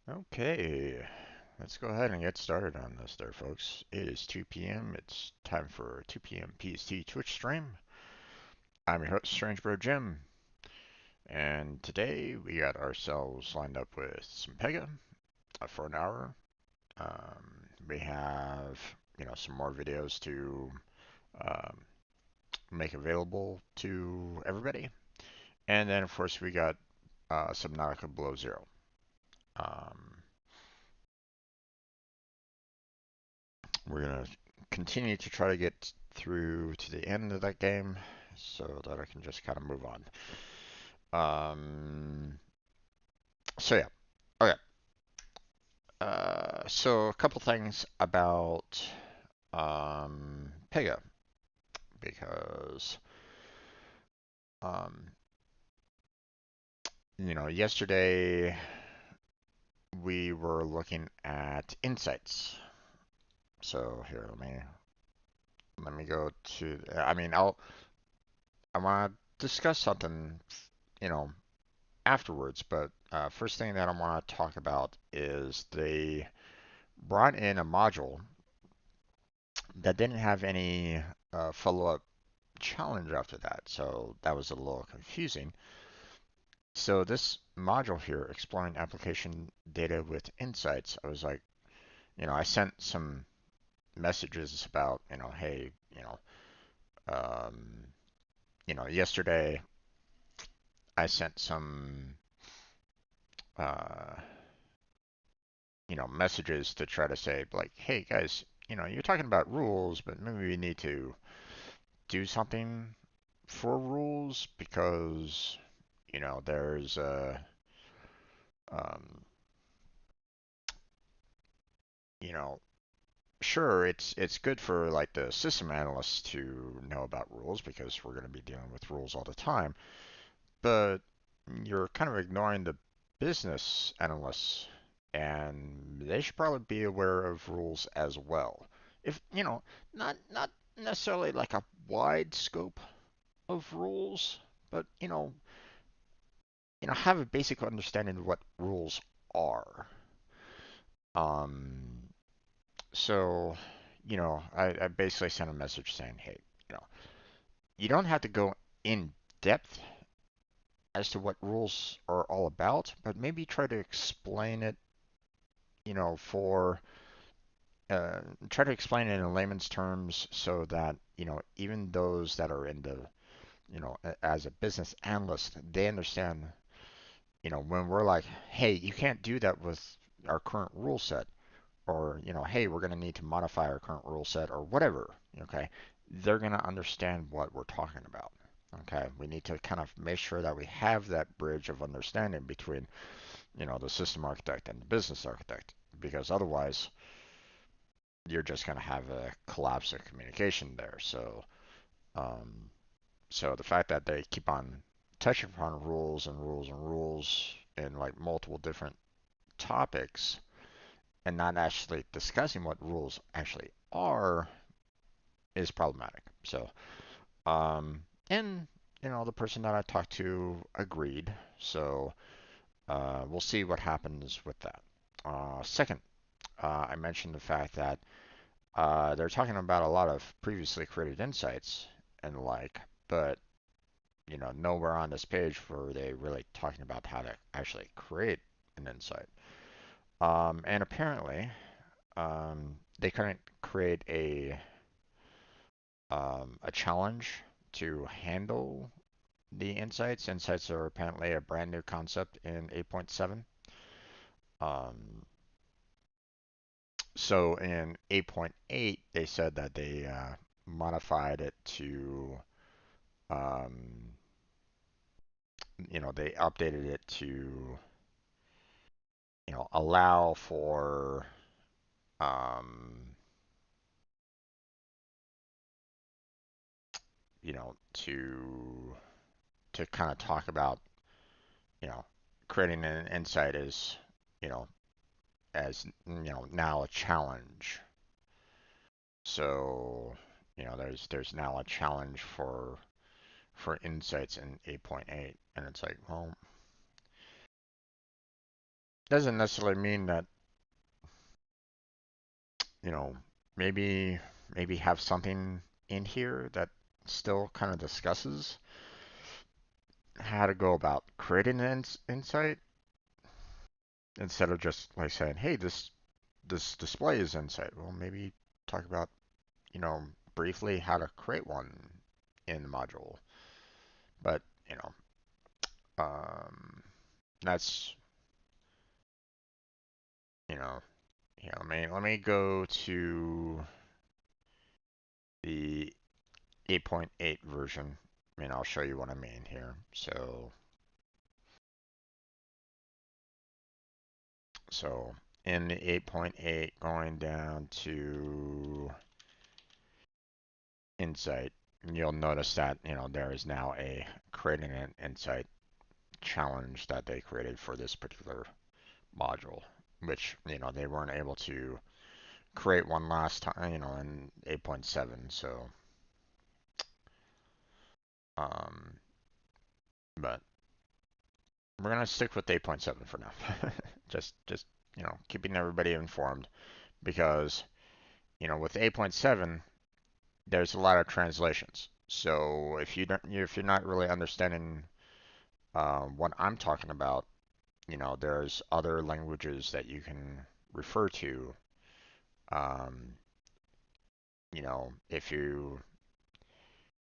Okay, let's go ahead and get started on this there, folks. It is 2 p.m. It's time for 2 p.m. PST Twitch stream. I'm your host, Strange Bro Jim, and today we got ourselves lined up with some Pega for an hour. We have, some more videos to um, make available to everybody. And then, of course, we got Subnautica Below Zero. Um, We're gonna continue to try to get through to the end of that game so that I can just kind of move on. Um, so yeah, okay. So a couple things about Pega because um, yesterday we were looking at insights. So here, let me go to. I want to discuss something, you know, afterwards. But first thing that I want to talk about is they brought in a module that didn't have any follow-up challenge after that, so that was a little confusing. So this module here, exploring application data with insights, I was like, I sent some messages about, hey, um, yesterday I sent some uh, messages to try to say like, hey guys, you're talking about rules, but maybe we need to do something for rules because, there's um, you know, sure, it's good for like the system analysts to know about rules because we're going to be dealing with rules all the time, but you're kind of ignoring the business analysts, and they should probably be aware of rules as well. If, not necessarily like a wide scope of rules, but have a basic understanding of what rules are. Um, so, I basically sent a message saying, hey, you know, you don't have to go in depth as to what rules are all about, but maybe try to explain it, for try to explain it in layman's terms so that, even those that are in the, as a business analyst, they understand, when we're like, hey, you can't do that with our current rule set, or, hey, we're going to need to modify our current rule set, or whatever, okay, they're going to understand what we're talking about. Okay, we need to kind of make sure that we have that bridge of understanding between, the system architect and the business architect, because otherwise you're just going to have a collapse of communication there. Um, so the fact that they keep on touching upon rules and rules and rules in like multiple different topics and not actually discussing what rules actually are is problematic. And the person that I talked to agreed. So we'll see what happens with that. Second, I mentioned the fact that they're talking about a lot of previously created insights and the like, but nowhere on this page were they really talking about how to actually create an insight. And apparently, they couldn't create a challenge to handle the insights. Insights are apparently a brand new concept in 8.7. Um, so in 8.8, they said that they modified it to, um, they updated it to, allow for, um, to kind of talk about, you know, creating an insight you know, now a challenge. So, there's now a challenge for insights in 8.8, and it's like, well, doesn't necessarily mean that, you know, maybe have something in here that still kind of discusses how to go about creating an insight instead of just like saying, "Hey, this display is insight." Well, maybe talk about, you know, briefly how to create one in the module. But, you know, that's, you know, yeah, let me go to the 8.8 version. I mean, I'll show you what I mean here. So in the 8.8, going down to Insight, you'll notice that, you know, there is now a creating an Insight challenge that they created for this particular module, which, you know, they weren't able to create one last time, you know, in 8.7. So, um, but we're gonna stick with 8.7 for now. just you know, keeping everybody informed because, you know, with 8.7, there's a lot of translations. So if you're not really understanding what I'm talking about, you know, there's other languages that you can refer to. Um, you know, if you're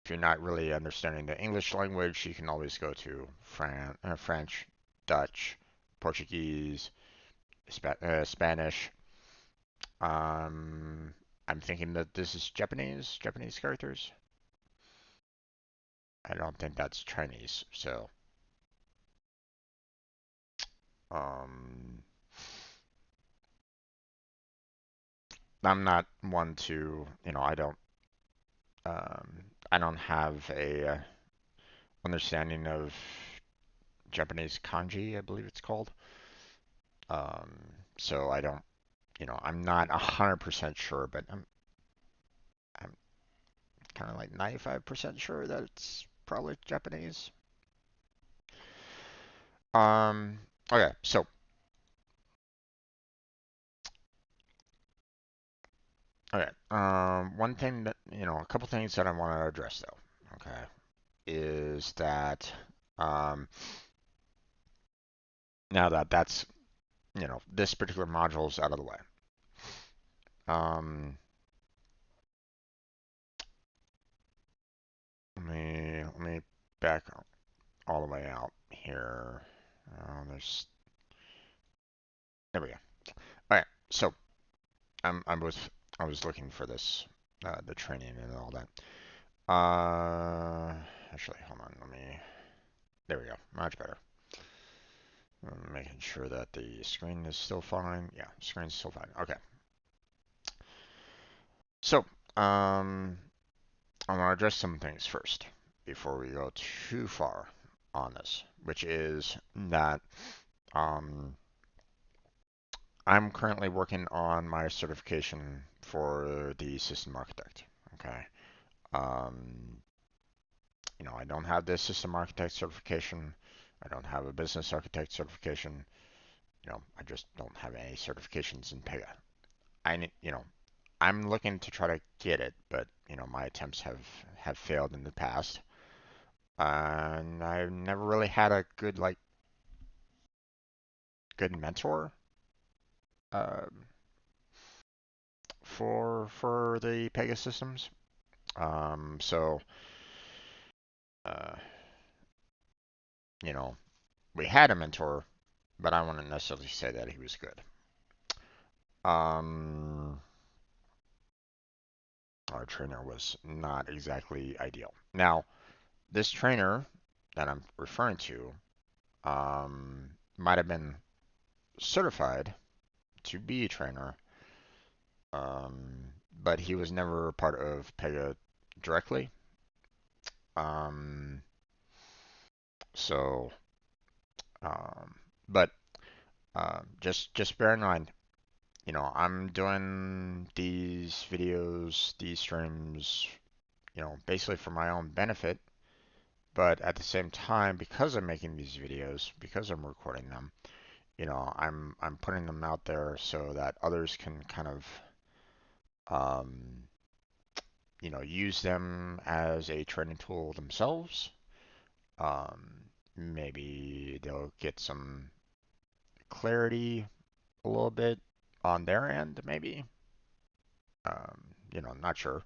not really understanding the English language, you can always go to French, Dutch, Portuguese, Spanish. Um, I'm thinking that this is Japanese characters. I don't think that's Chinese. So, um, I'm not one to, you know, I don't have a understanding of Japanese kanji, I believe it's called. Um, so I don't, you know, I'm not 100% sure, but I'm kind of like 95% sure that it's probably Japanese. Okay, so okay, one thing that, you know, a couple things that I want to address though, okay, is that um, now that that's, you know, this particular module is out of the way, um, let me back all the way out here. There we go. All right, so I was looking for this, the training and all that. Actually, hold on. There we go. Much better. I'm making sure that the screen is still fine. Yeah, screen's still fine. Okay. So, I want to address some things first before we go too far on this, which is that um, I'm currently working on my certification for the system architect. Okay. Um, you know, I don't have the system architect certification. I don't have a business architect certification. You know, I just don't have any certifications in Pega. You know, I'm looking to try to get it, but you know, my attempts have failed in the past, and I've never really had a good mentor um, for the Pega systems. So uh, you know, we had a mentor, but I wouldn't necessarily say that he was good. Um, our trainer was not exactly ideal. Now, this trainer that I'm referring to might have been certified to be a trainer, but he was never a part of Pega directly. Um, so, um, but just bear in mind, you know, I'm doing these videos, these streams, you know, basically for my own benefit. But at the same time, because I'm making these videos, because I'm recording them, I'm putting them out there so that others can kind of um, use them as a training tool themselves. Maybe they'll get some clarity a little bit on their end, maybe. Not sure.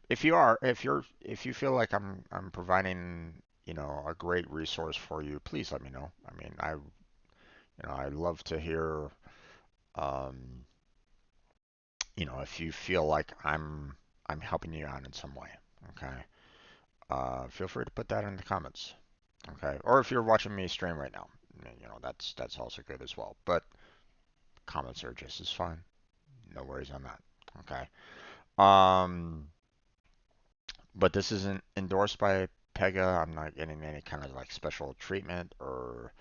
If you feel like I'm providing, a great resource for you, please let me know. I mean, I love to hear, um, if you feel like I'm helping you out in some way. Okay. Feel free to put that in the comments. Okay. Or if you're watching me stream right now, that's also good as well. But comments are just as fine. No worries on that. Okay. Um, but this isn't endorsed by Pega. I'm not getting any kind of like special treatment or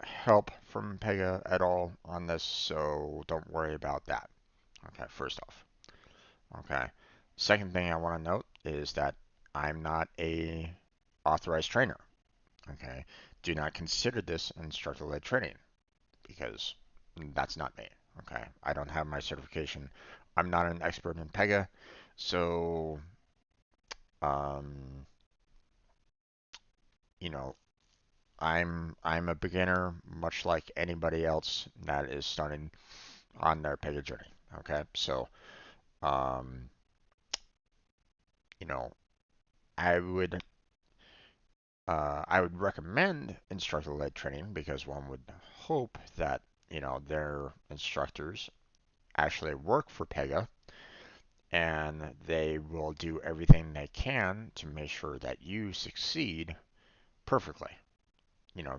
help from Pega at all on this, so don't worry about that. Okay, first off. Okay. Second thing I want to note is that I'm not a authorized trainer. Okay. Do not consider this instructor-led training because that's not me. Okay. I don't have my certification. I'm not an expert in Pega, so um, you know, I'm a beginner, much like anybody else that is starting on their Pega journey. Okay, so um, you know, I would I would recommend instructor-led training because one would hope that their instructors actually work for Pega and they will do everything they can to make sure that you succeed perfectly.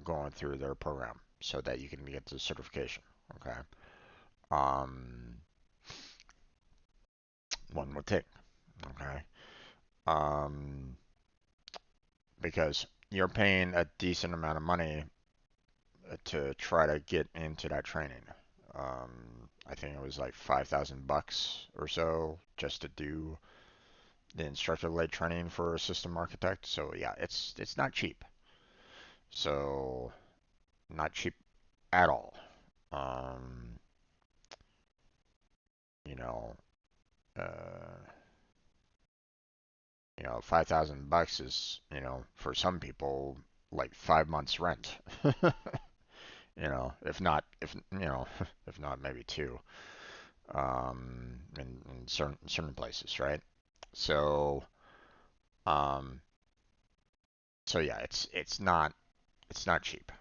Going through their program so that you can get the certification. Okay. Um, One would think. Okay. Um, because you're paying a decent amount of money to try to get into that training. I think it was like $5,000 or so just to do the instructor-led training for a system architect. So yeah, it's not cheap. So not cheap at all. Um, you know, uh, 5,000 bucks is, for some people like 5 months rent. If not maybe two. In certain places, right? So, um, so yeah, it's not cheap.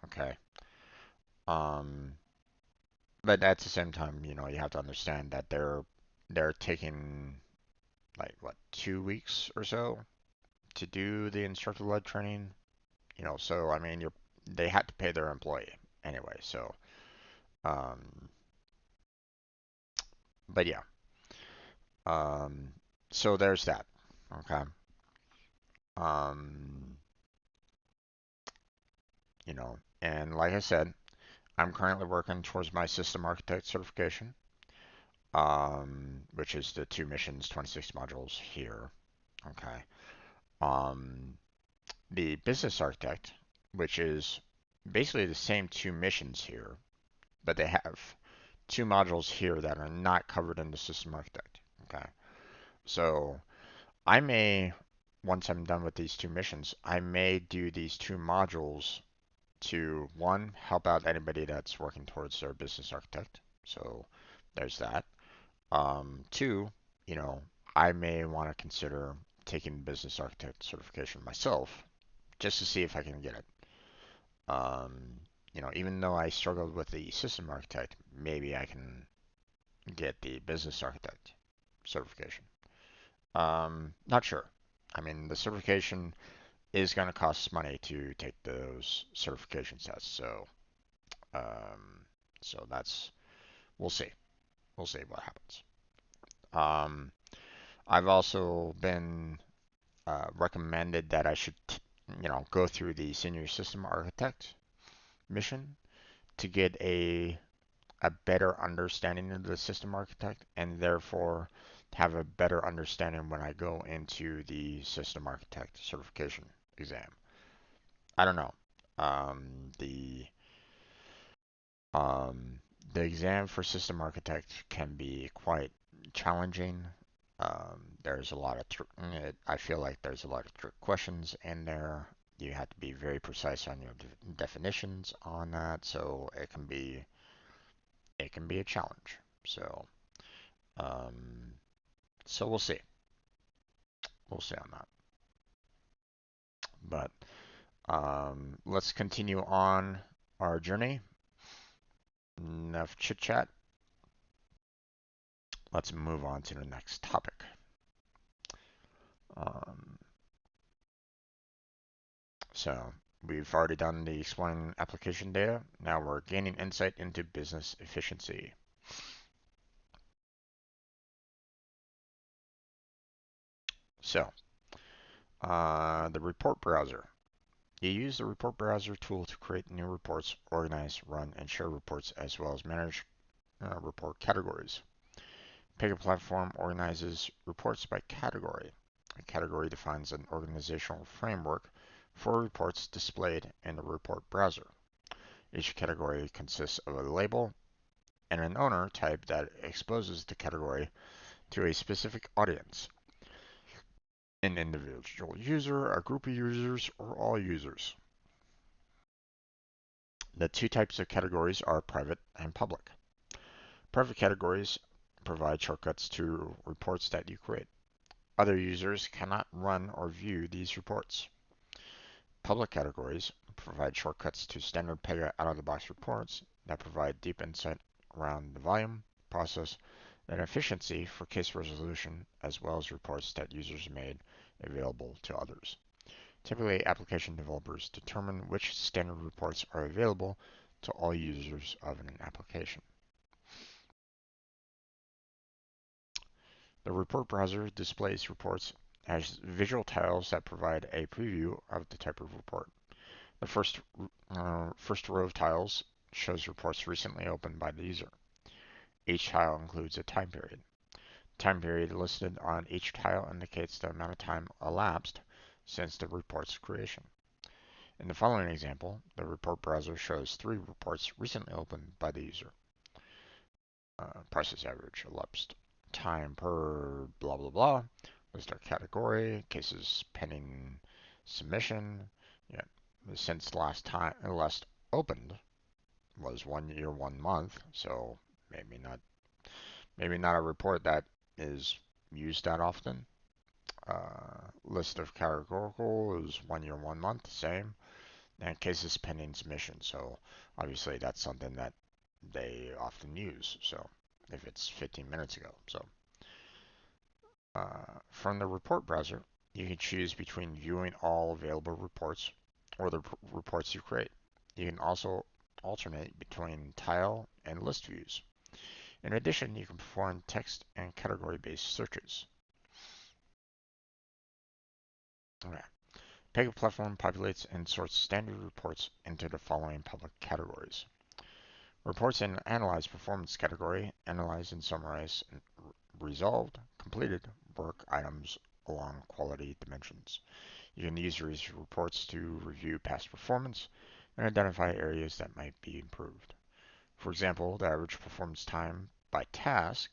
Okay. Um, but at the same time, you have to understand that they're taking like what 2 weeks or so to do the instructor-led training. So I mean, they had to pay their employee anyway. So, um, but yeah. Um, so there's that. Okay. Um, and like I said, I'm currently working towards my system architect certification, which is the two missions, 26 modules here. Okay. Um, the business architect, which is basically the same two missions here, but they have two modules here that are not covered in the system architect. Okay. So I may, once I'm done with these two missions, I may do these two modules to one, help out anybody that's working towards their business architect. So there's that. Two, you know, I may want to consider taking business architect certification myself just to see if I can get it. Even though I struggled with the system architect, maybe I can get the business architect certification. Not sure. I mean, the certification is going to cost money to take those certification tests, um, so that's we'll see. We'll see what happens. Um, I've also been recommended that I should, go through the senior system architect mission to get a better understanding of the system architect and therefore have a better understanding when I go into the system architect certification exam. I don't know. The Um, the exam for system architect can be quite challenging. There's a lot of, I feel like there's a lot of trick questions in there. You have to be very precise on your definitions on that, so it can be a challenge. So, um, so we'll see on that. But let's continue on our journey. Enough chit chat. Let's move on to the next topic. Um, So we've already done the exploring application data. Now we're gaining insight into business efficiency. So the report browser. You use the report browser tool to create new reports, organize, run, and share reports, as well as manage report categories. Pega platform organizes reports by category. A category defines an organizational framework for reports displayed in the report browser. Each category consists of a label and an owner type that exposes the category to a specific audience, an individual user, a group of users, or all users. The two types of categories are private and public. Private categories provide shortcuts to reports that you create. Other users cannot run or view these reports. Public categories provide shortcuts to standard Pega out-of-the-box reports that provide deep insight around the volume, process, and efficiency for case resolution, as well as reports that users made available to others. Typically, application developers determine which standard reports are available to all users of an application. The report browser displays reports as visual tiles that provide a preview of the type of report. The first row of tiles shows reports recently opened by the user. Each tile includes a time period. Time period listed on each tile indicates the amount of time elapsed since the report's creation. In the following example, the report browser shows 3 reports recently opened by the user. Process average, elapsed time per blah blah blah, list our category, cases pending submission. Yeah, since last opened was 1 year 1 month, so maybe not a report that is used that often. List of categorical is 1 year 1 month, same, and cases pending submission. So obviously that's something that they often use. So if it's 15 minutes ago, so from the report browser, you can choose between viewing all available reports or the reports you create. You can also alternate between tile and list views. In addition, you can perform text and category-based searches. Okay. Pega Platform populates and sorts standard reports into the following public categories. Reports in Analyze Performance category analyze and summarize resolved, completed work items along quality dimensions. You can use these reports to review past performance and identify areas that might be improved. For example, the average performance time by task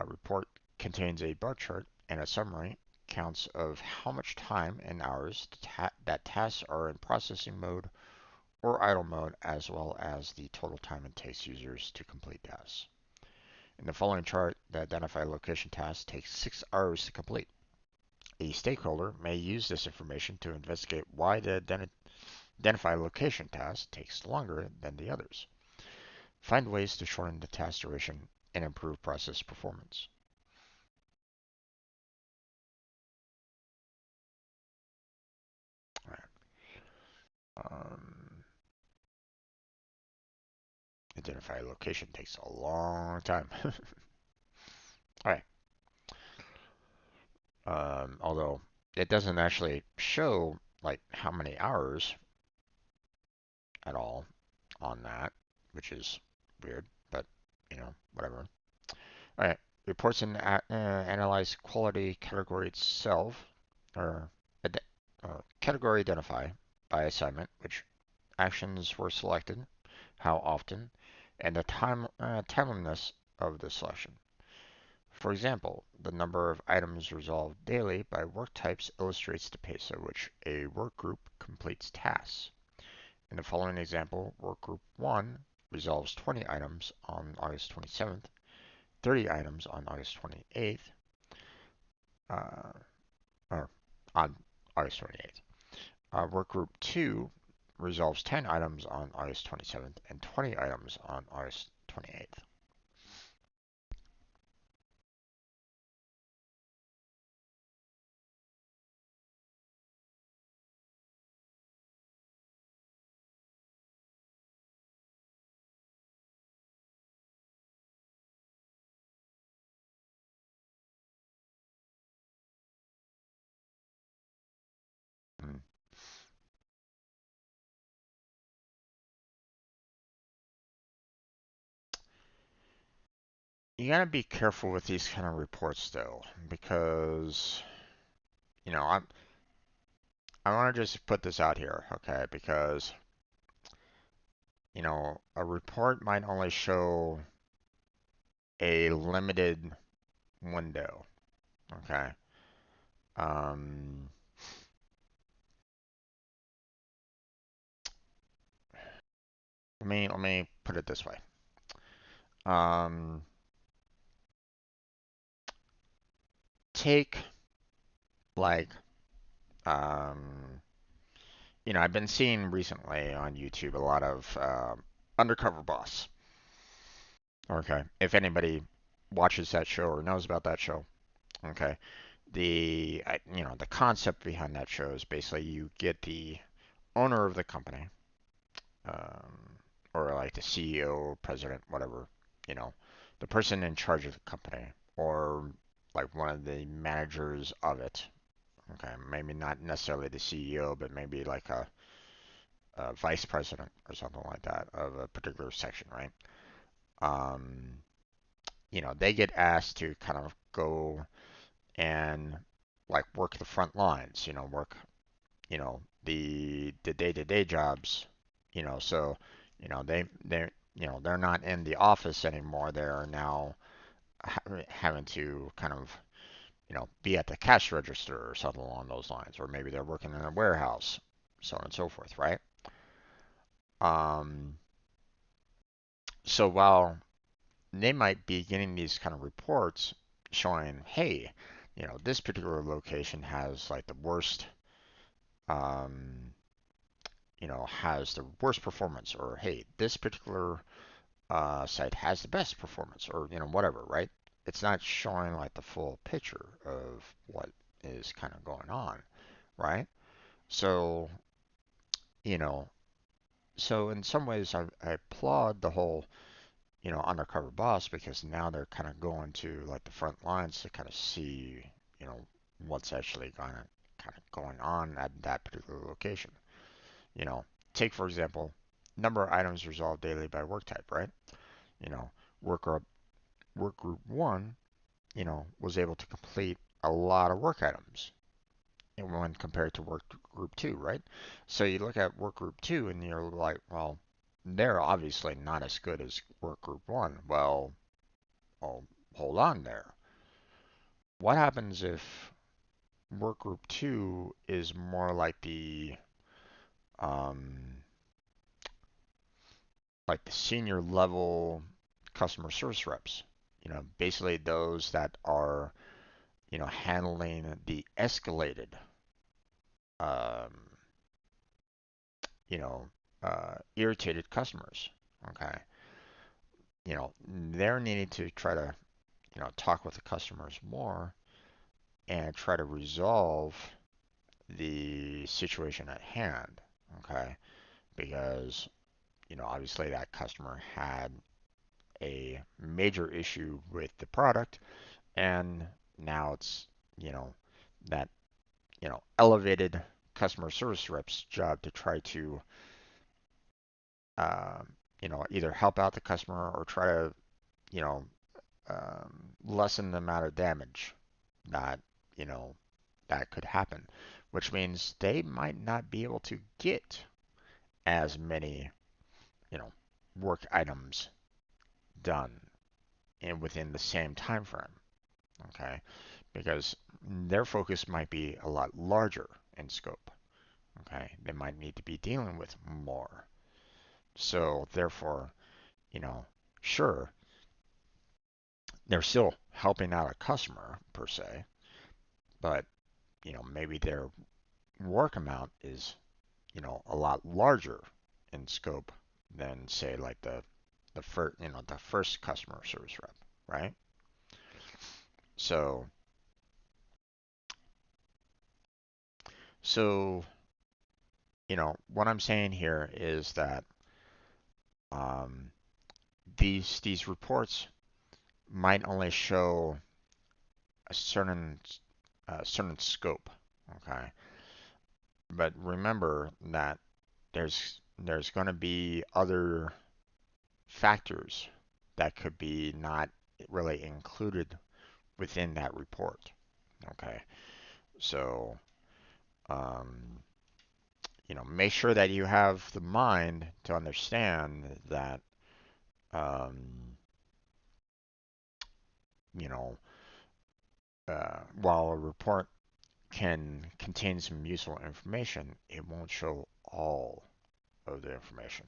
report contains a bar chart and a summary counts of how much time and hours that tasks are in processing mode or idle mode, as well as the total time it takes users to complete tasks. In the following chart, the identify location task takes 6 hours to complete. A stakeholder may use this information to investigate why the identify location task takes longer than the others. Find ways to shorten the task duration and improve process performance. All right. Um, Identify location takes a long time. All right. Although it doesn't actually show like how many hours at all on that, which is weird, but whatever. All right. Reports and analyze quality category itself, or category identify by assignment, which actions were selected, how often, and the timeliness of the selection. For example, the number of items resolved daily by work types illustrates the pace at which a work group completes tasks. In the following example, work group 1 resolves 20 items on August 27th, 30 items on August 28th, uh, or on August 28th. Workgroup 2 resolves 10 items on August 27th and 20 items on August 28th. Hmm. You gotta be careful with these kind of reports though, because you know I want to just put this out here, okay? Because a report might only show a limited window, okay? Um, let me put it this way. Um, take like um, I've been seeing recently on YouTube a lot of Undercover Boss. Okay, if anybody watches that show or knows about that show, okay, the concept behind that show is basically you get the owner of the company, um, or like the CEO, president, whatever, you know, the person in charge of the company, or like one of the managers of it. Okay, maybe not necessarily the CEO, but maybe like a vice president or something like that of a particular section, right? Um, they get asked to kind of go and like work the front lines, work, the day-to-day jobs, so, they're not in the office anymore. They're now having to kind of, be at the cash register or something along those lines, or maybe they're working in a warehouse, so on and so forth, right? Um, so while they might be getting these kind of reports showing, hey, this particular location has like the worst, um, has the worst performance, or hey, this particular site has the best performance, or whatever, right? It's not showing like the full picture of what is kind of going on, right? So, you know, so in some ways, I applaud the whole undercover boss, because now they're kind of going to like the front lines to kind of see, you know, what's actually kind of going on at that particular location. You know, take for example, number of items resolved daily by work type, right? You know, work group work group one, was able to complete a lot of work items when compared to work group two, right? So you look at work group two and you're like, well, they're obviously not as good as work group one. Well, hold on there. What happens if work group two is more um, like the senior level customer service reps? Basically those that are, handling the escalated, um, you know, irritated customers. Okay, they're needing to try to, talk with the customers more and try to resolve the situation at hand. Okay, because obviously that customer had a major issue with the product, and now it's, you know, that, elevated customer service rep's job to try to, either help out the customer or try to, you know, lessen the amount of damage that, you know, that could happen, which means they might not be able to get as many, you know, work items done and within the same time frame. Okay, because their focus might be a lot larger in scope. Okay, they might need to be dealing with more. So therefore, you know, sure, they're still helping out a customer per se, but maybe their work amount is a lot larger in scope than say like the first the first customer service rep, right? So so what I'm saying here is that um, these reports might only show a certain scope, okay? But remember that there's going to be other factors that could be not really included within that report. Okay, so um, make sure that you have the mind to understand that um, you know while a report can contain some useful information, it won't show all of the information,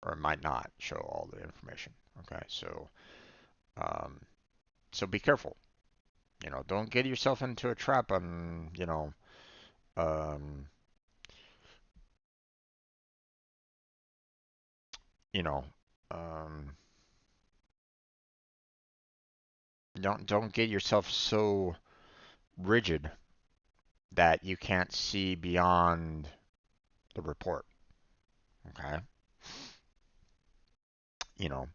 or it might not show all the information. Okay, um, so be careful. Don't get yourself into a trap on um, you know, um, don't get yourself so rigid that you can't see beyond the report. Okay, you know,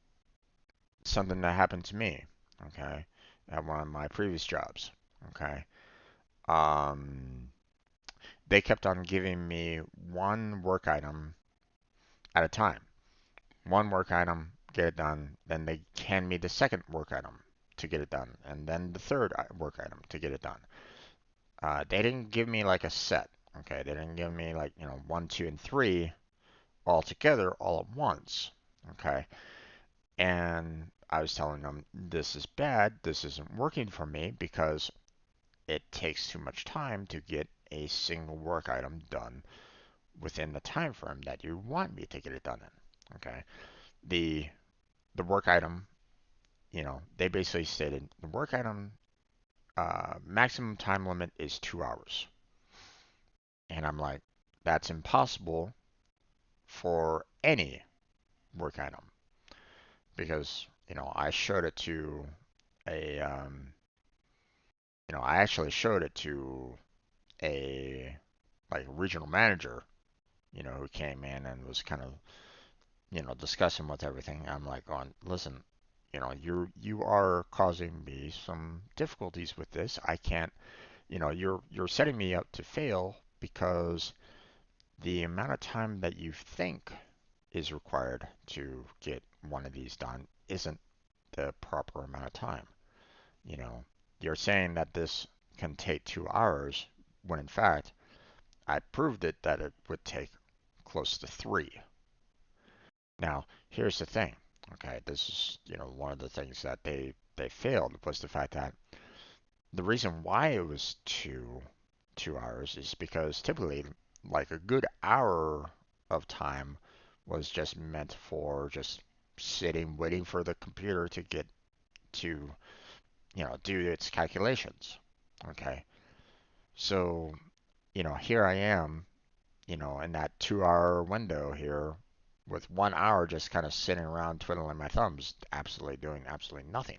something that happened to me. Okay, at one of my previous jobs. Okay, um, they kept on giving me one work item at a time. One work item, get it done. Then they hand me the second work item to get it done, and then the third work item to get it done. They didn't give me like a set. Okay, they didn't give me like one, two, and three all together all at once. Okay, and I was telling them this is bad. This isn't working for me because it takes too much time to get a single work item done within the time frame that you want me to get it done in. Okay, the the work item, they basically stated the work item maximum time limit is 2 hours. And I'm like, that's impossible for any work item because, I showed it to a, I actually showed it to a like regional manager, who came in and was kind of, discussing with everything. I'm like, going, listen, you are causing me some difficulties with this. I can't, you're setting me up to fail because the amount of time that you think is required to get one of these done isn't the proper amount of time. You know, you're saying that this can take 2 hours when in fact I proved it that it would take close to three. Now, here's the thing. Okay, this is, one of the things that they failed was the fact that the reason why it was two hours is because typically like a good hour of time was just meant for just sitting waiting for the computer to get to do its calculations. Okay, so here I am, in that 2 hour window here with 1 hour just kind of sitting around twiddling my thumbs, absolutely doing absolutely nothing,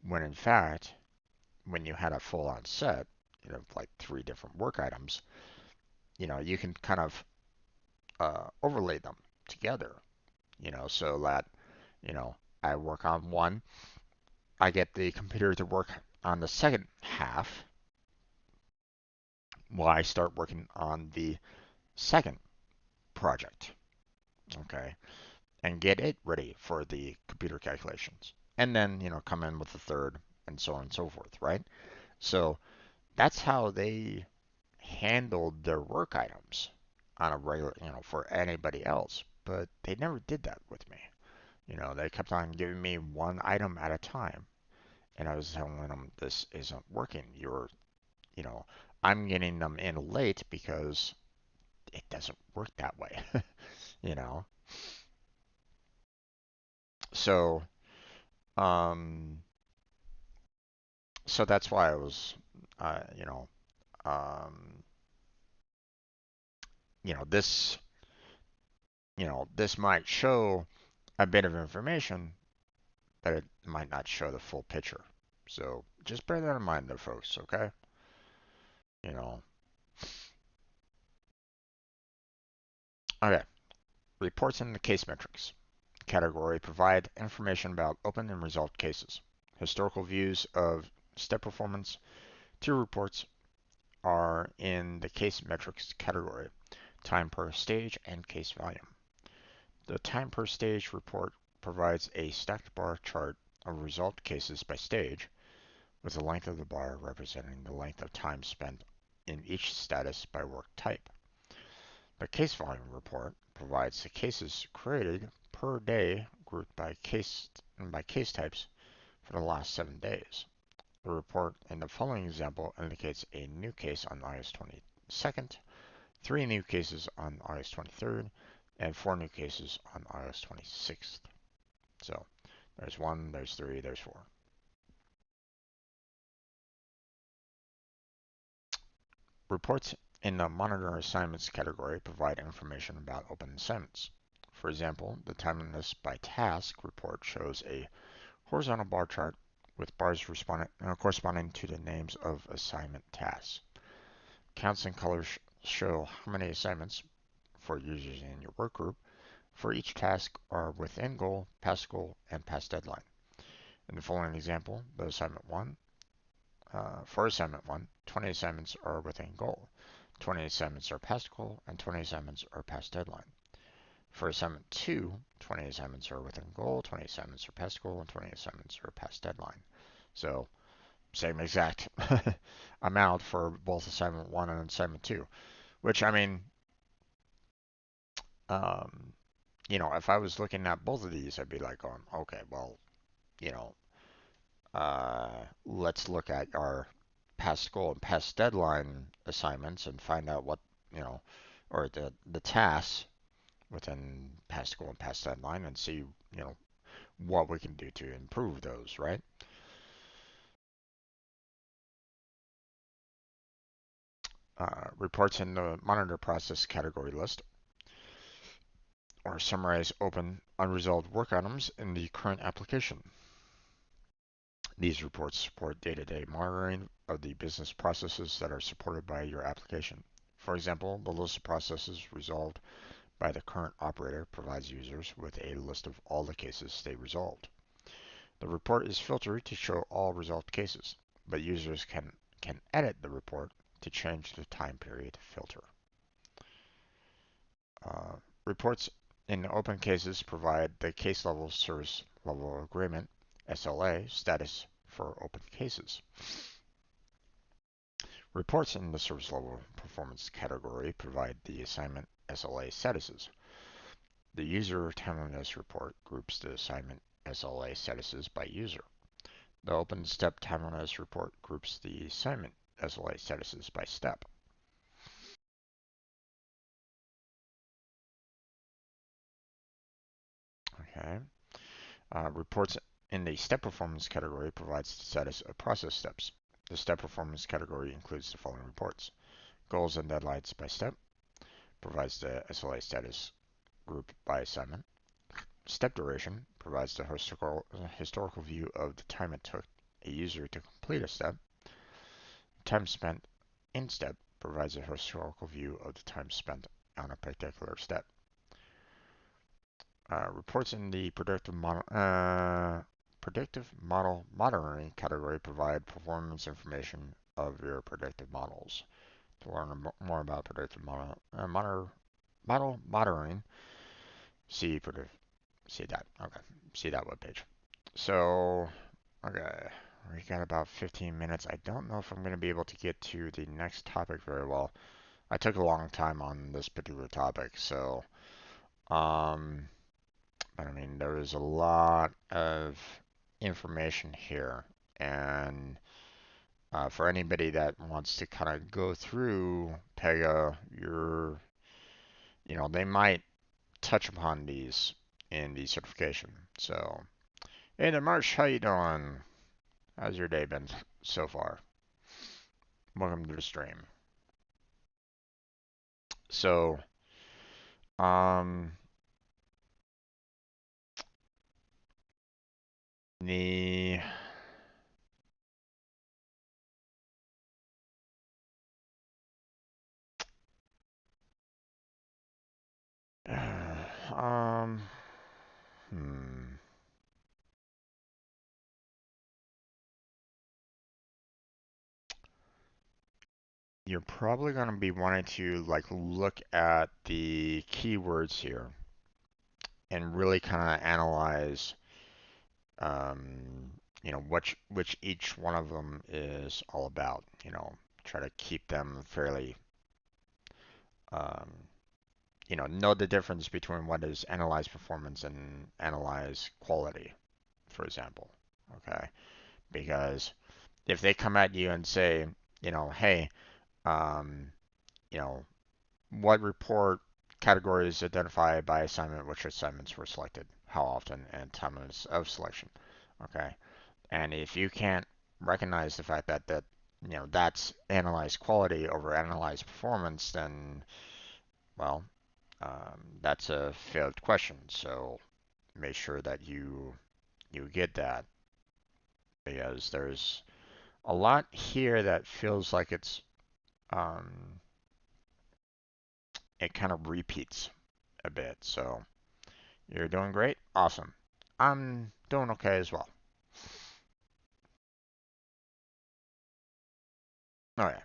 when in fact when you had a full on set, like three different work items, you can kind of overlay them together, so that, you know, I work on one, I get the computer to work on the second half while I start working on the second project, okay, and get it ready for the computer calculations. And then, come in with the third and so on and so forth, right? So that's how they handled their work items on a regular, for anybody else. but they never did that with me. They kept on giving me one item at a time, and I was telling them this isn't working. You know, I'm getting them in late because it doesn't work that way. you know. So, um, so that's why I was, uh, you know, um, this, this might show a bit of information, but it might not show the full picture. So just bear that in mind, though, folks. Okay. You know. Okay. Reports in the case metrics category provide information about open and resolved cases. Historical views of step performance. Tier reports are in the case metrics category. Time per stage and case volume. The time per stage report provides a stacked bar chart of resolved cases by stage, with the length of the bar representing the length of time spent in each status by work type. The case volume report provides the cases created per day grouped by case types for the last 7 days. The report in the following example indicates a new case on August 22nd, 3 new cases on August 23rd, and 4 new cases on August 26th. So there's 1, there's 3, there's 4. Reports in the monitor assignments category provide information about open assignments. For example, the timeliness by task report shows a horizontal bar chart with bars corresponding to the names of assignment tasks. Counts and colors show how many assignments for users in your work group for each task are within goal, past goal, and past deadline. In the following example, for assignment 1, 20 assignments are within goal, 20 assignments are past goal, and 20 assignments are past deadline. For assignment 2, 20 assignments are within goal, 20 assignments are past goal, and 20 assignments are past deadline. So, same exact amount for both assignment 1 and assignment 2, which, I mean, um, if I was looking at both of these, I'd be like, okay, well, you know, let's look at our past goal and past deadline assignments and find out what, you know, or the tasks within past goal and past deadline and see, what we can do to improve those, right? Reports in the monitor process category list or summarize open unresolved work items in the current application. These reports support day-to-day monitoring of the business processes that are supported by your application. For example, the list of processes resolved by the current operator provides users with a list of all the cases they resolved. The report is filtered to show all resolved cases, but users can edit the report to change the time period filter. Reports in open cases provide the case level service level agreement SLA status for open cases. Reports in the service level performance category provide the assignment SLA statuses. The user timeliness report groups the assignment SLA statuses by user. The open step timeliness report groups the assignment SLA statuses by step. Okay. Reports in the step performance category provides the status of process steps. The step performance category includes the following reports: goals and deadlines by step, provides the SLA status group by assignment. Step duration provides the historical view of the time it took a user to complete a step. Time spent in step provides a historical view of the time spent on a particular step. Reports in the predictive model monitoring category provide performance information of your predictive models. To learn more about predictive model monitoring, see see that. Okay, see that webpage. So, okay, we got about 15 minutes. I don't know if I'm going to be able to get to the next topic very well. I took a long time on this particular topic, so Um, but I mean, there is a lot of information here, and for anybody that wants to kind of go through Pega, they might touch upon these in the certification. So, hey there, Marsh, how you doing? How's your day been so far? Welcome to the stream. So, um, the um, hmm. You're probably going to be wanting to like look at the keywords here and really kind of analyze, um, which each one of them is all about. Try to keep them fairly, um, know the difference between what is analyze performance and analyze quality, for example. Okay, because if they come at you and say, hey, um, you know, what report categories identified by assignment, which assignments were selected, how often, and timeliness of selection. Okay, and if you can't recognize the fact that that's analyzed quality over analyzed performance, then well, that's a failed question. So make sure that you get that because there's a lot here that feels like um, it kind of repeats a bit. So you're doing great. Awesome. I'm doing okay as well. Oh yeah,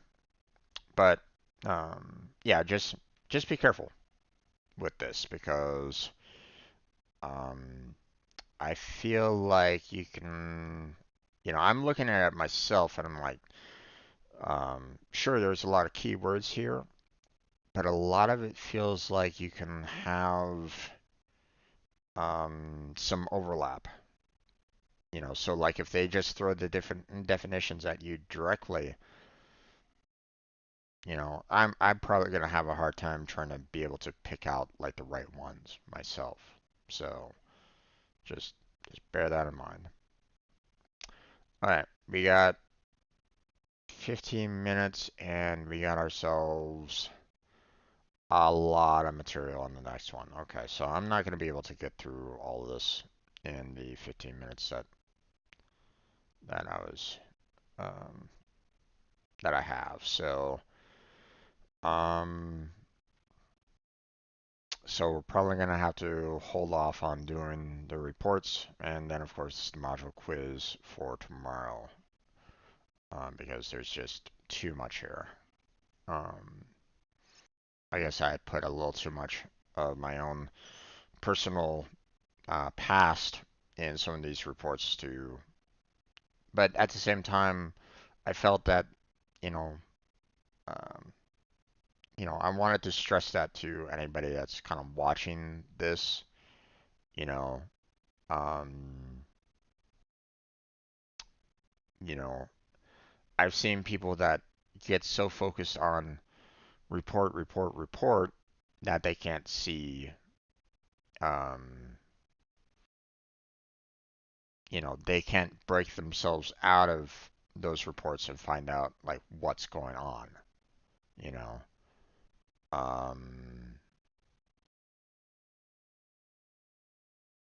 but yeah, just be careful with this because um, I feel like you can, I'm looking at it myself and I'm like, sure, there's a lot of keywords here, but a lot of it feels like you can have some overlap. So like if they just throw the different definitions at you directly, I'm probably gonna have a hard time trying to be able to pick out like the right ones myself. So just just bear that in mind. All right, we got 15 minutes and we got ourselves a lot of material on the next one. Okay, so I'm not gonna be able to get through all of this in the 15 minutes that I was um, that I have. Um, So we're probably going to have to hold off on doing the reports and then of course the module quiz for tomorrow because there's just too much here. Um, I guess I put a little too much of my own personal past in some of these reports but at the same time, I felt that, you know, um, I wanted to stress that to anybody that's kind of watching this, you know, um, you know, I've seen people that get so focused on report, report, report that they can't see, um, they can't break themselves out of those reports and find out like what's going on, you know. Um,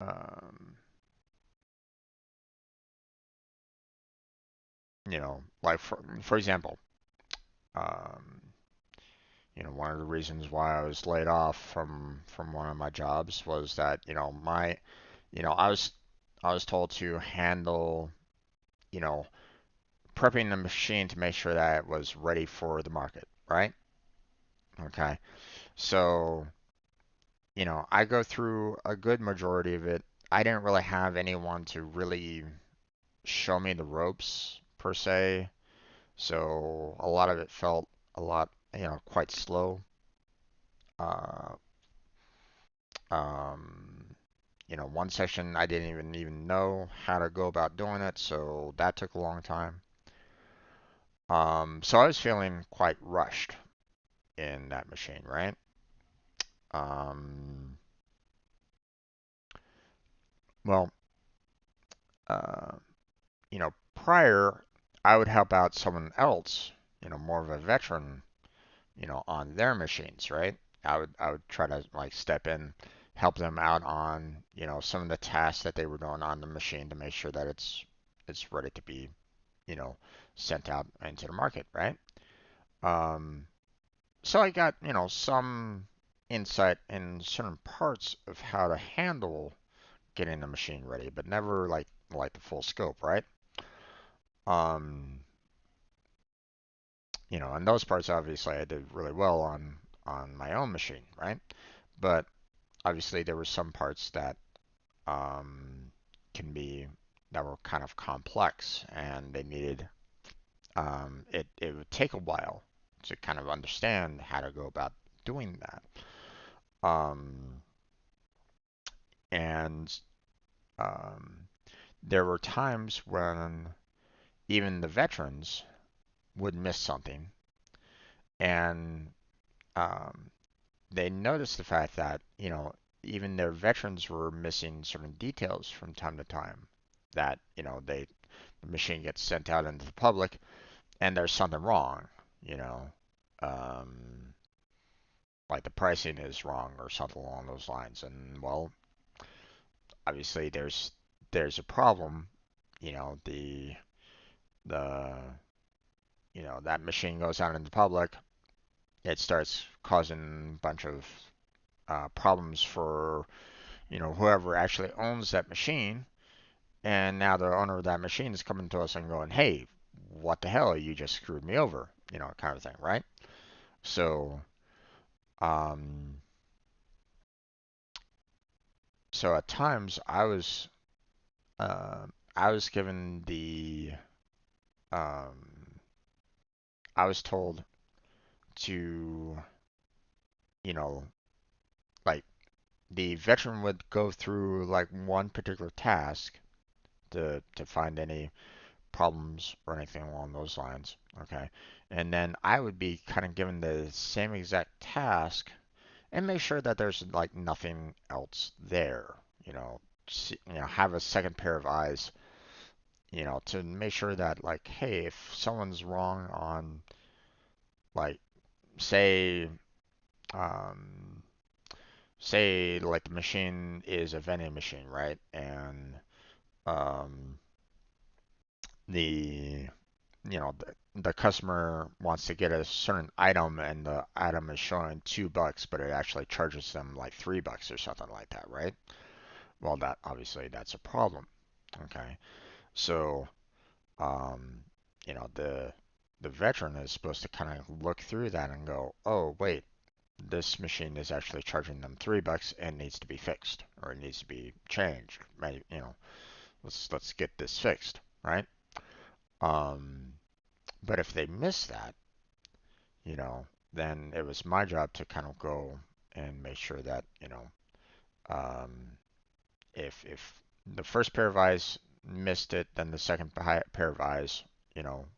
um, like for example, um, one of the reasons why I was laid off from one of my jobs was that, I was told to handle, you know, prepping the machine to make sure that it was ready for the market, right? Okay. So, I go through a good majority of it. I didn't really have anyone to really show me the ropes per se. So a lot of it felt quite slow. Uh, Um, one section I didn't even know how to go about doing it, so that took a long time. So I was feeling quite rushed in that machine, right? Um, well, uh, prior I would help out someone else, more of a veteran, on their machines, right? I would try to like step in, help them out on, some of the tasks that they were doing on the machine to make sure that it's ready to be, you know, sent out into the market, right? Um, so I got, some insight in certain parts of how to handle getting the machine ready, but never like the full scope, right? Um, and those parts obviously I did really well on my own machine, right? But obviously there were some parts that um, can be that were kind of complex and they needed it would take a while to kind of understand how to go about doing that. Um, and um, there were times when even the veterans would miss something and um, they noticed the fact that, even their veterans were missing certain details from time to time. That, the machine gets sent out into the public and there's something wrong, you know, um, like the pricing is wrong or something along those lines. And well, obviously there's a problem, the the that machine goes out into the public, it starts causing a bunch of problems for whoever actually owns that machine. And now the owner of that machine is coming to us and going, hey, what the hell? You just screwed me over, kind of thing, right? So, um, so at times uh, I was given um, I was told to, you know, like the veteran would go through like one particular task to find any problems or anything along those lines. Okay. And then I would be kind of given the same exact task and make sure that there's like nothing else there. Have a second pair of eyes, to make sure that like, hey, if someone's wrong on like, say, um, say like the machine is a vending machine, right? And um, the the customer wants to get a certain item and the item is showing $2, but it actually charges them like $3 or something like that, right? Well, that obviously that's a problem. Okay, so um, the veteran is supposed to kind of look through that and go, oh wait, this machine is actually charging them $3 and needs to be fixed or it needs to be changed. Maybe, let's get this fixed, right? Um, but if they miss that, you know, then it was my job to kind of go and make sure that, um, if the first pair of eyes missed it, then the second pair of eyes,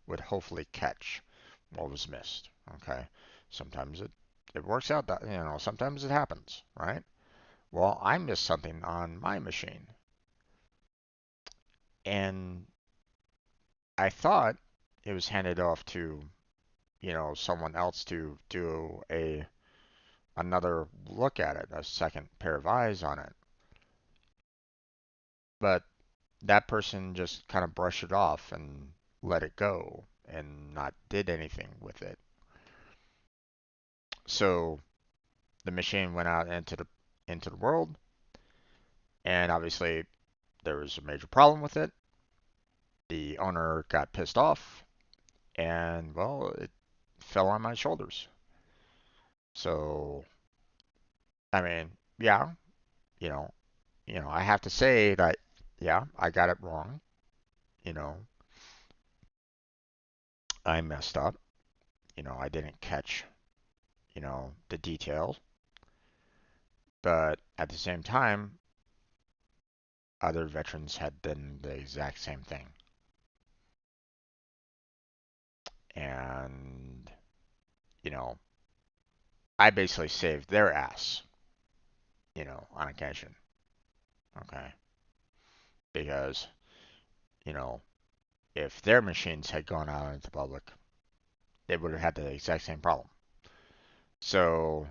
would hopefully catch what was missed. Okay, sometimes it works out that sometimes it happens, right? Well, I missed something on my machine, and I thought it was handed off to someone else to do a another look at it, a second pair of eyes on it. But that person just kind of brushed it off and let it go and not did anything with it. So the machine went out into the world, and obviously there was a major problem with it. The owner got pissed off, and well, it fell on my shoulders. So I mean, yeah, you know, I have to say that yeah, I got it wrong. You know, I messed up. I didn't catch the details. But at the same time, other veterans had done the exact same thing. And, you know, I basically saved their ass, on occasion. Okay. Because, you know, if their machines had gone out into the public, they would have had the exact same problem. So,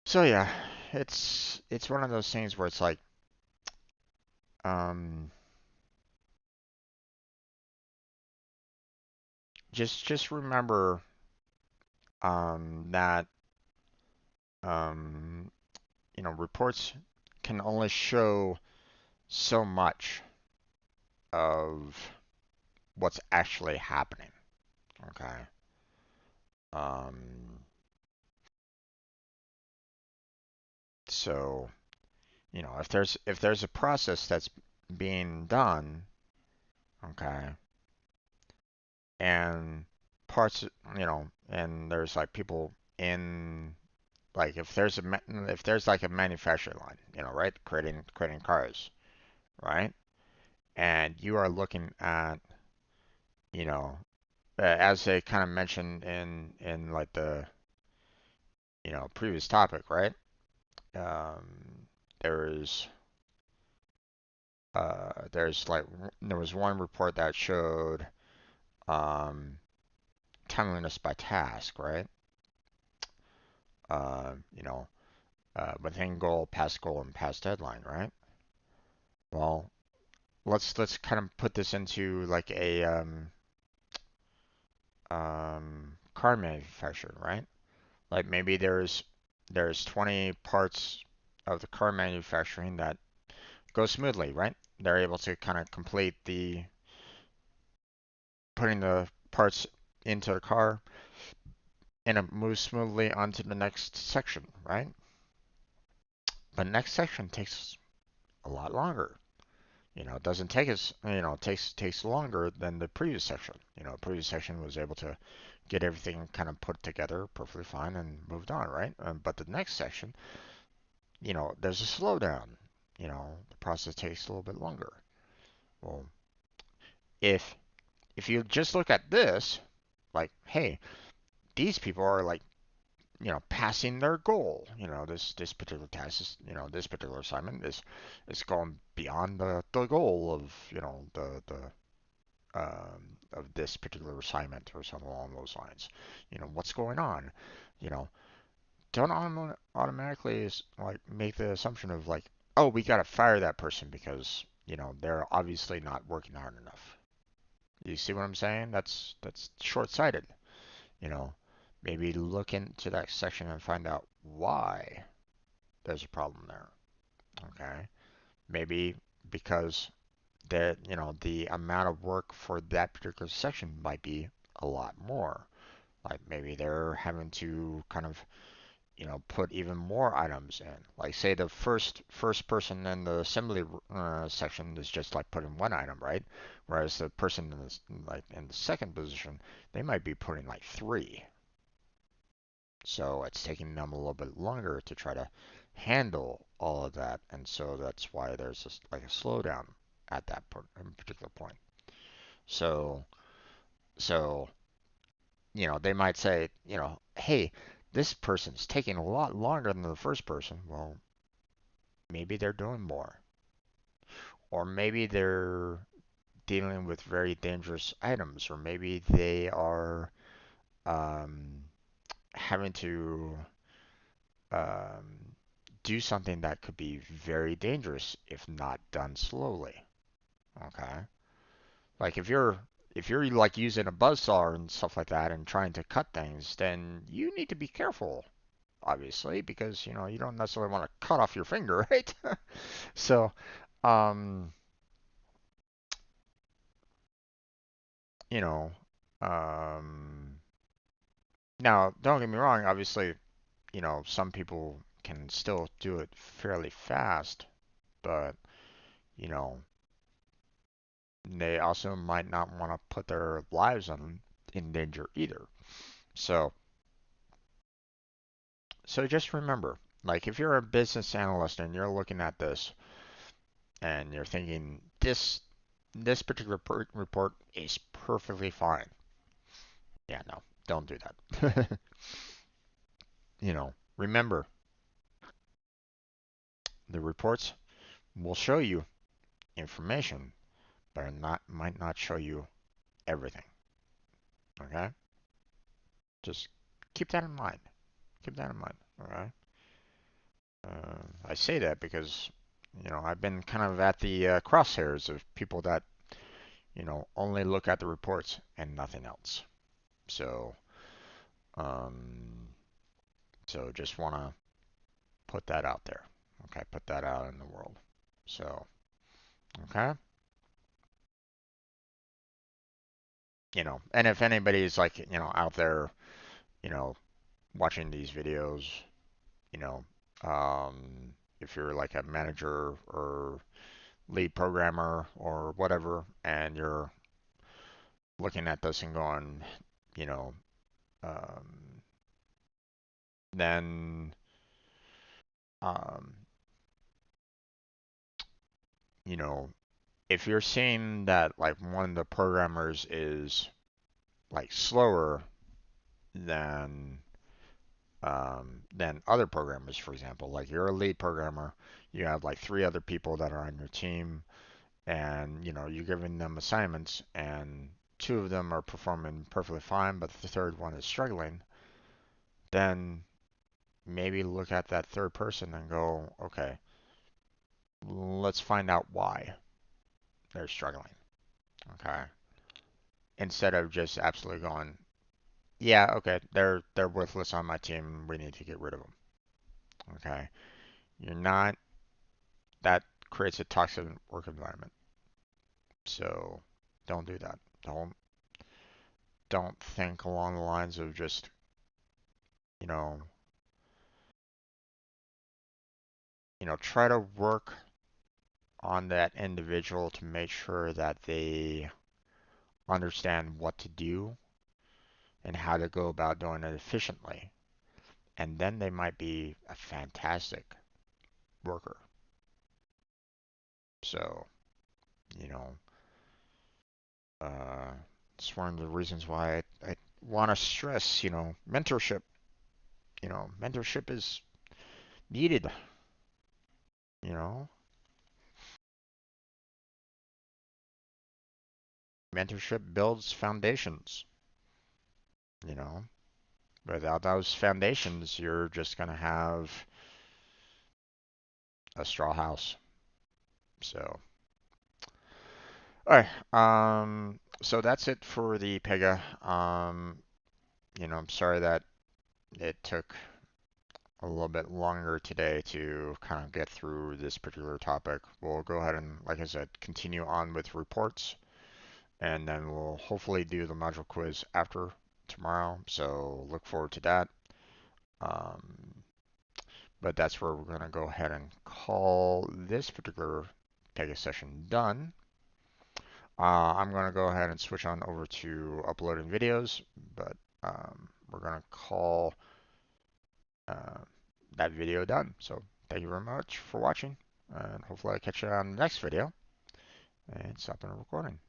so yeah, it's one of those things where it's like, um, just remember, that, um, reports can only show so much of what's actually happening. Okay. Um, so, if there's a process that's being done, okay, and parts, and there's like people in, like, if there's like a manufacturing line, right, creating cars, right, and you are looking at, you know, as they kind of mentioned in like the, previous topic, right? Um, there's there's like there was one report that showed, um, timeliness by task, right? Uh, you know, within goal, past goal, and past deadline, right? Well, let's kind of put this into like a, car manufacturer, right? Like maybe there's 20 parts of the car manufacturing that go smoothly, right? They're able to kind of complete the putting the parts into the car, and it moves smoothly onto the next section, right? But next section takes a lot longer. It doesn't take us, takes longer than the previous section. Previous section was able to get everything kind of put together perfectly fine and moved on, right? But the next section, there's a slowdown. The process takes a little bit longer. Well, if if you just look at this, like, hey, these people are like, passing their goal. This particular task is, this particular assignment is going beyond the goal of, of this particular assignment or something along those lines. What's going on? You know, don't automatically like make the assumption of like, oh, we gotta fire that person because they're obviously not working hard enough. You see what I'm saying? That's short-sighted. You know, maybe look into that section and find out why there's a problem there. Okay, maybe because the amount of work for that particular section might be a lot more. Like maybe they're having to kind of put even more items in. Like say the first person in the assembly section is just like putting one item, right? Whereas the person like in the second position, they might be putting like three. So it's taking them a little bit longer to try to handle all of that, and so that's why there's just like a slowdown at that particular point. So so they might say, hey, this person's taking a lot longer than the first person. Well, maybe they're doing more, or maybe they're dealing with very dangerous items, or maybe they are, um, having to, um, do something that could be very dangerous if not done slowly. Okay, like if you're like using a buzzsaw and stuff like that and trying to cut things, then you need to be careful, obviously, because you don't necessarily want to cut off your finger, right? So, um, you know, um, now don't get me wrong, obviously, some people can still do it fairly fast, but you know, they also might not want to put their lives in danger either. So, So just remember, like if you're a business analyst and you're looking at this and you're thinking this particular report is perfectly fine. Yeah, no, don't do that. Remember, the reports will show you information, but might not show you everything. Okay? Just keep that in mind. Keep that in mind. Okay? I say that because I've been kind of at the crosshairs of people that only look at the reports and nothing else. So, um, so just want to put that out there. Okay, put that out in the world. So, okay, and if anybody's like, out there, you know, watching these videos, you know, if you're like a manager or lead programmer or whatever, and you're looking at this and going, you know, um, then, um, you know, if you're seeing that like one of the programmers is like slower than than other programmers, for example, like you're a lead programmer, you have like three other people that are on your team, and you're giving them assignments, and two of them are performing perfectly fine, but the third one is struggling, then maybe look at that third person and go, okay, let's find out why they're struggling. Okay. Instead of just absolutely going, yeah, okay, they're worthless on my team. We need to get rid of them. Okay. You're not. That creates a toxic work environment. So don't do that. Don't think along the lines of just you know try to work on that individual to make sure that they understand what to do and how to go about doing it efficiently. And then they might be a fantastic worker. So, you know, uh, it's one of the reasons why I want to stress, mentorship. Mentorship is needed. You know, mentorship builds foundations. You know, without those foundations, you're just gonna have a straw house. So, all right. So that's it for the Pega. I'm sorry that it took a little bit longer today to kind of get through this particular topic. We'll go ahead and, like I said, continue on with reports, and then we'll hopefully do the module quiz after tomorrow. So look forward to that. Um, but that's where we're going to go ahead and call this particular Pega session done. I'm going to go ahead and switch on over to uploading videos, but we're going to call uh, that video done. So thank you very much for watching, and hopefully I'll catch you on the next video, and stop the recording.